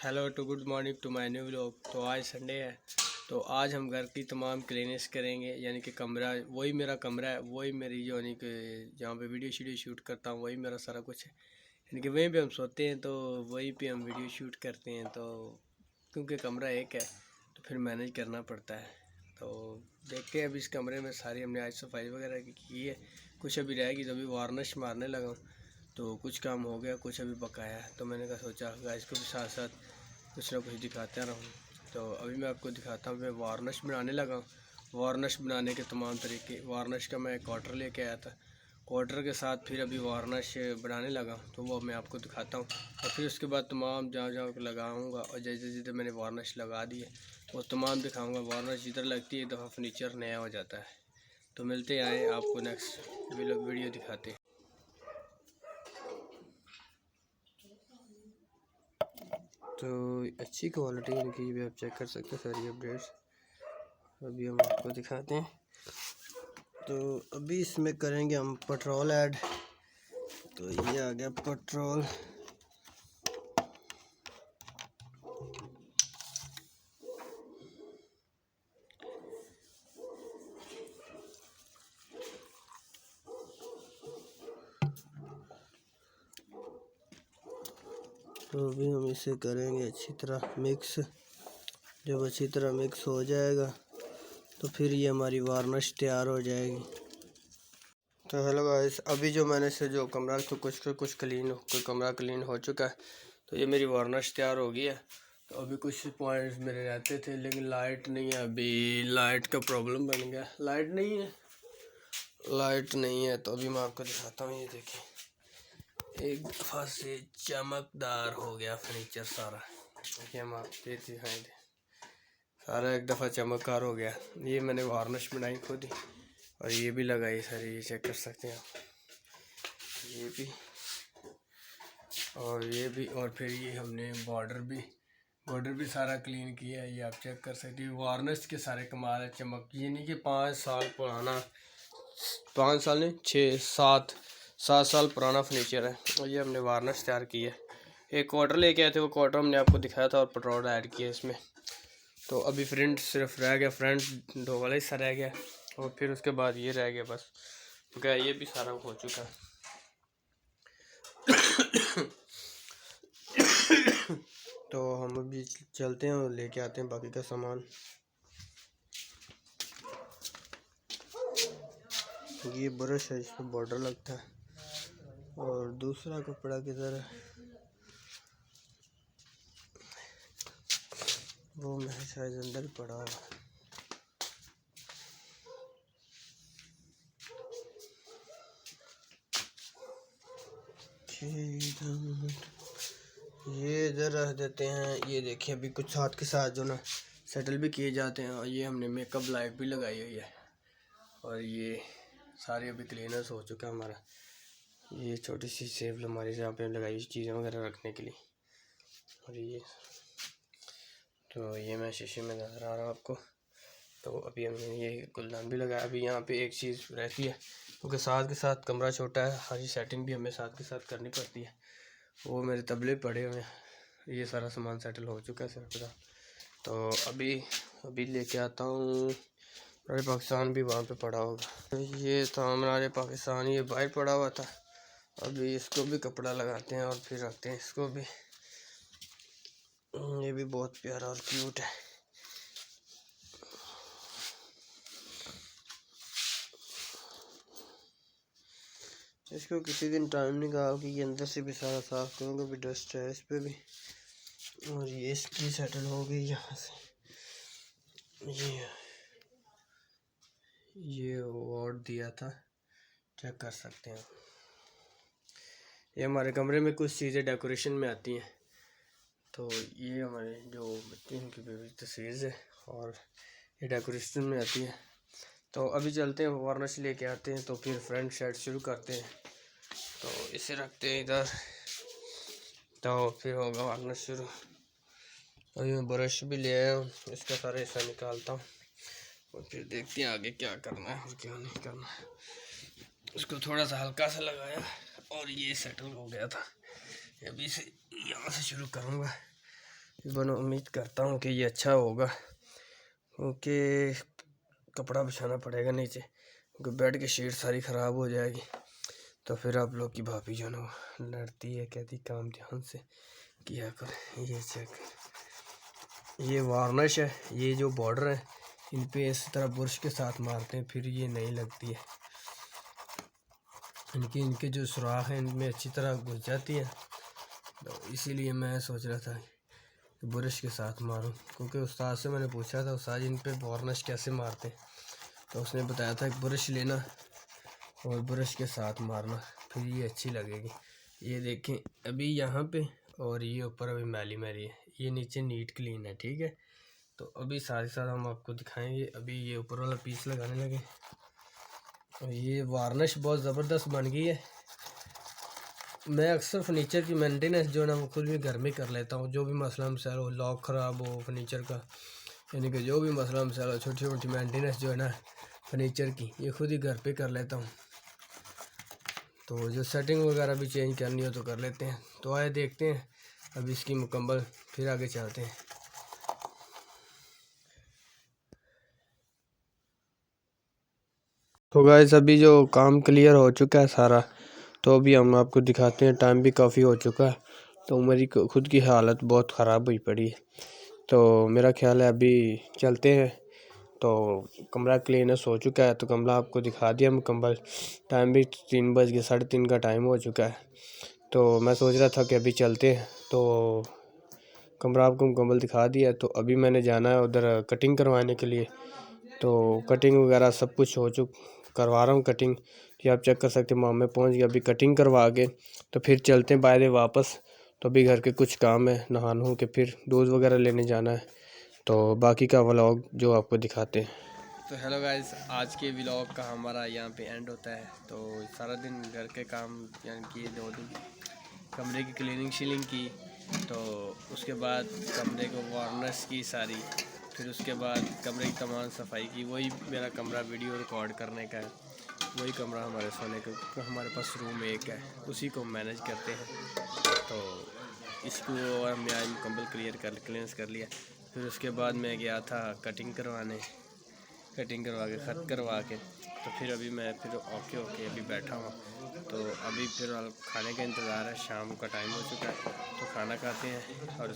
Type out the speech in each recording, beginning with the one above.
Hello to good morning to my new vlog. तो आज Sunday है, तो आज हम घर की तमाम क्लीनेस करेंगे। यानी कि कमरा, वही मेरा कमरा है, वही मेरी जो यानी कि जहाँ पे वीडियो शूट करता हूँ, वही मेरा सारा कुछ है। यानी कि वहीं पे हम सोते हैं, तो वहीं पे हम वीडियो शूट करते हैं। तो क्योंकि कमरा एक है तो फिर मैनेज करना पड़ता है। तो देखते हैं, अभी इस कमरे में सारी हमने आज सफाई वगैरह की है। कुछ अभी रहेगी, तो अभी वार्निश मारने लगा हूँ। तो कुछ काम हो गया, कुछ अभी बकाया है। तो मैंने कहा सोचा गाइस को भी साथ साथ कुछ ना कुछ दिखाता रहूँ। तो अभी मैं आपको दिखाता हूँ, मैं वार्निश बनाने लगा हूँ। वार्निश बनाने के तमाम तरीके, वार्निश का मैं क्वार्टर लेके आया था, क्वार्टर के साथ फिर अभी वार्निश बनाने लगा, तो वो मैं आपको दिखाता हूँ। और फिर उसके बाद तमाम जहाँ जहाँ लगाऊँगा और जैसे जिधर मैंने वार्निश लगा दी है वो तमाम दिखाऊँगा। वार्निश जिधर लगती है एक दफ़ा फर्नीचर नया हो जाता है। तो मिलते आए आपको नेक्स्ट वीडियो दिखाते हैं। तो अच्छी क्वालिटी इनकी भी आप चेक कर सकते हैं सारी अपडेट्स। अभी हम आपको दिखाते हैं। तो अभी इसमें करेंगे हम पेट्रोल ऐड। तो ये आ गया पेट्रोल। तो अभी हम इसे करेंगे अच्छी तरह मिक्स। जब अच्छी तरह मिक्स हो जाएगा तो फिर ये हमारी वार्निश तैयार हो जाएगी। तो हेलो गाइस, अभी जो मैंने से जो कमरा तो कुछ क्लीन, कोई कमरा क्लीन हो चुका है। तो ये मेरी वार्निश तैयार हो गई है। तो अभी कुछ पॉइंट्स मेरे रहते थे, लेकिन लाइट नहीं है। अभी लाइट का प्रॉब्लम बन गया, लाइट नहीं है। तो अभी मैं आपको दिखाता हूँ। ये देखिए, एक दफ़ा से चमकदार हो गया फर्नीचर सारा। देखिए हम आपको दिखाएंगे, सारा एक दफ़ा चमकदार हो गया। ये मैंने वार्निश बनाई खुद ही, और ये भी लगाई सारी, ये चेक कर सकते हैं आप। ये भी और ये भी, और फिर ये हमने बॉर्डर भी सारा क्लीन किया है। ये आप चेक कर सकते हैं। वार्निश के सारे कमाल है, चमक। ये नहीं कि 5 साल पुराना, 5 साल नहीं, 7 साल पुराना फर्नीचर है। और ये हमने वार्निश तैयार की है। एक क्वार्टर लेके आए थे, वो क्वार्टर हमने आपको दिखाया था, और पेट्रोल ऐड किया इसमें। तो अभी फ्रंट सिर्फ रह गया, फ्रंट दो वाला हिस्सा रह गया, और फिर उसके बाद ये रह गया बस। तो ये भी सारा हो चुका है। तो हम अभी चलते हैं और लेके आते हैं बाकी का सामान। ये ब्रश है, इसमें बॉर्डर लगता है। और दूसरा कपड़ा किधर है, वो मैं शायद अंदर पड़ा हुआ। ये इधर रख देते हैं। ये देखिए, अभी कुछ साथ के साथ जो ना सेटल भी किए जाते हैं। और ये हमने मेकअप लाइट भी लगाई हुई है। और ये सारे अभी क्लीनर्स हो चुका है हमारा। ये छोटी सी सेफ हमारी जहाँ पे लगाई चीज़ें वगैरह रखने के लिए। और ये मैं शीशे में नज़र आ रहा हूँ आपको। तो अभी हमने ये गुलदान भी लगाया। अभी यहाँ पे एक चीज़ रहती है, क्योंकि साथ के साथ कमरा छोटा है, हर सेटिंग भी हमें साथ के साथ करनी पड़ती है। वो मेरे तबले पड़े हुए हैं। ये सारा सामान सेटल हो चुका है सर पूरा। तो अभी लेके आता हूँ। राज पाकिस्तान भी वहाँ पे पड़ा होगा। ये था हमारे पाकिस्तान, ये बाहर पड़ा हुआ था। अभी इसको भी कपड़ा लगाते हैं और फिर रखते हैं इसको भी। ये भी बहुत प्यारा और क्यूट है। इसको किसी दिन टाइम निकाल के ये अंदर से भी सारा साफ करूँगा। भी डस्ट है इस पे भी। और ये इसकी सेटल हो गई यहाँ से। ये अवार्ड दिया था, चेक कर सकते हैं। ये हमारे कमरे में कुछ चीज़ें डेकोरेशन में आती हैं। तो ये हमारे जो बच्चे की बेबी तस्वीर है, और ये डेकोरेशन में आती है। तो अभी चलते हैं, वार्निश लेके आते हैं, तो फिर फ्रंट साइड शुरू करते हैं। तो इसे रखते हैं इधर, तो फिर होगा वार्निश शुरू। अभी मैं ब्रश भी ले आया हूँ, इसका सारा हिस्सा निकालता हूँ, और फिर देखते हैं आगे क्या करना है और क्या नहीं करना है। उसको थोड़ा सा हल्का सा लगाया, और ये सेटल हो गया था। अभी इसे यहाँ से शुरू करूँगा। तकरीबन उम्मीद करता हूँ कि ये अच्छा होगा, क्योंकि कपड़ा बिछाना पड़ेगा नीचे, क्योंकि बेड की शीट सारी ख़राब हो जाएगी। तो फिर आप लोग की भाभी जो है वो लड़ती है, कहती काम ध्यान से किया कर। ये चेक, ये वार्निश है, ये जो बॉर्डर है इन पे इस तरह ब्रश के साथ मारते हैं, फिर ये नहीं लगती है। इनके जो सुराख हैं इनमें अच्छी तरह घुस जाती है, तो इसीलिए मैं सोच रहा था कि ब्रश के साथ मारूं, क्योंकि उस्ताद से मैंने पूछा था उस्ताद इन पे वार्निश कैसे मारते हैं, तो उसने बताया था कि ब्रश लेना और ब्रश के साथ मारना, फिर ये अच्छी लगेगी। ये देखें अभी यहाँ पे, और ये ऊपर अभी मैली मैली है, ये नीचे नीट क्लीन है, ठीक है। तो अभी साथ साथ हम आपको दिखाएंगे। अभी ये ऊपर वाला पीस लगाने लगे, और ये वार्निश बहुत ज़बरदस्त बन गई है। मैं अक्सर फर्नीचर की मेंटेनेंस जो है ना वो खुद भी घर में कर लेता हूँ। जो भी मसला मसाइल हो, लॉक ख़राब हो फर्नीचर का, यानी कि जो भी मसला मसाइल हो, छोटी छोटी मेंटेनेंस जो है ना फर्नीचर की, ये खुद ही घर पे कर लेता हूँ। तो जो सेटिंग वगैरह भी चेंज करनी हो तो कर लेते हैं। तो आए देखते हैं अब इसकी मुकम्मल, फिर आगे चलते हैं। तो गाइस अभी जो काम क्लियर हो चुका है सारा, तो अभी हम आपको दिखाते हैं। टाइम भी काफ़ी हो चुका है, तो मेरी खुद की हालत बहुत ख़राब हुई पड़ी है। तो मेरा ख्याल है अभी चलते हैं। तो कमरा क्लीनेस हो चुका है, तो कमरा आपको दिखा दिया मुकम्मल। टाइम भी 3 बज के 3:30 का टाइम हो चुका है। तो मैं सोच रहा था कि अभी चलते हैं, तो कमरा आपको मुकम्मल दिखा दिया। तो अभी मैंने जाना है उधर कटिंग करवाने के लिए। तो कटिंग वगैरह सब कुछ हो करवा रहा हूँ कटिंग, ये आप चेक कर सकते हैं। मामे पहुँच गया, अभी कटिंग करवा के तो फिर चलते हैं बाहर वापस। तो अभी घर के कुछ काम है, नहा नहू के फिर दूध वगैरह लेने जाना है। तो बाकी का व्लॉग जो आपको दिखाते हैं। तो हेलो गाइस, आज के व्लॉग का हमारा यहाँ पे एंड होता है। तो सारा दिन घर के काम यानी कि 2 दिन कमरे की क्लीनिंग शीलिंग की, तो उसके बाद कमरे को वार्निश की सारी, फिर उसके बाद कमरे की तमाम सफाई की। वही मेरा कमरा वीडियो रिकॉर्ड करने का है, वही कमरा हमारे सोने का, हमारे पास रूम एक है, उसी को मैनेज करते हैं। तो इसको और हमने आज मुकम्मल क्लियरेंस कर लिया। फिर उसके बाद मैं गया था कटिंग करवाने, कटिंग करवा के ख़त करवा के, तो फिर अभी मैं फिर ओके अभी बैठा हूँ। तो अभी फिर खाने का इंतज़ार है, शाम का टाइम हो चुका है, तो खाना खाते हैं। और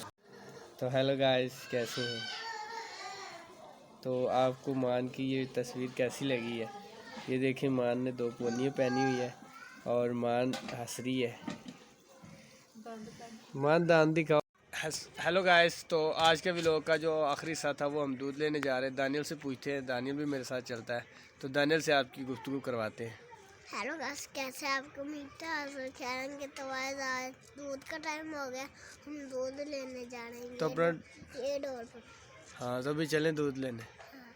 तो हेलो गाइस, कैसे हैं? तो आपको मान की ये तस्वीर कैसी लगी है? ये देखिए, मान ने 2 पोनियाँ पहनी हुई है और मान हंस रही है। मान दान दिखाओ। हेलो गाइस, तो आज के व्लॉग का जो आखिरी हिस्सा था वो हम दूध लेने जा रहे हैं। दानियल से पूछते हैं, दानियल भी मेरे साथ चलता है, तो दानियल से आपकी गुफ्तगू करवाते हैं। हेलो गाइस, कैसे आपको मीठा खैरन के तो आज दूध का टाइम हो गया, हम दूध लेने जा रहे हैं। तो अपना ये डोर पर। हाँ, तो अभी चलें दूध लेने। हाँ।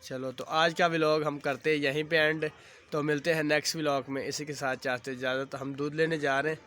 चलो, तो आज का व्लॉग हम करते हैं यहीं पे एंड। तो मिलते हैं नेक्स्ट व्लॉग में। इसी के साथ चाहते इजाज़त, हम दूध लेने जा रहे हैं।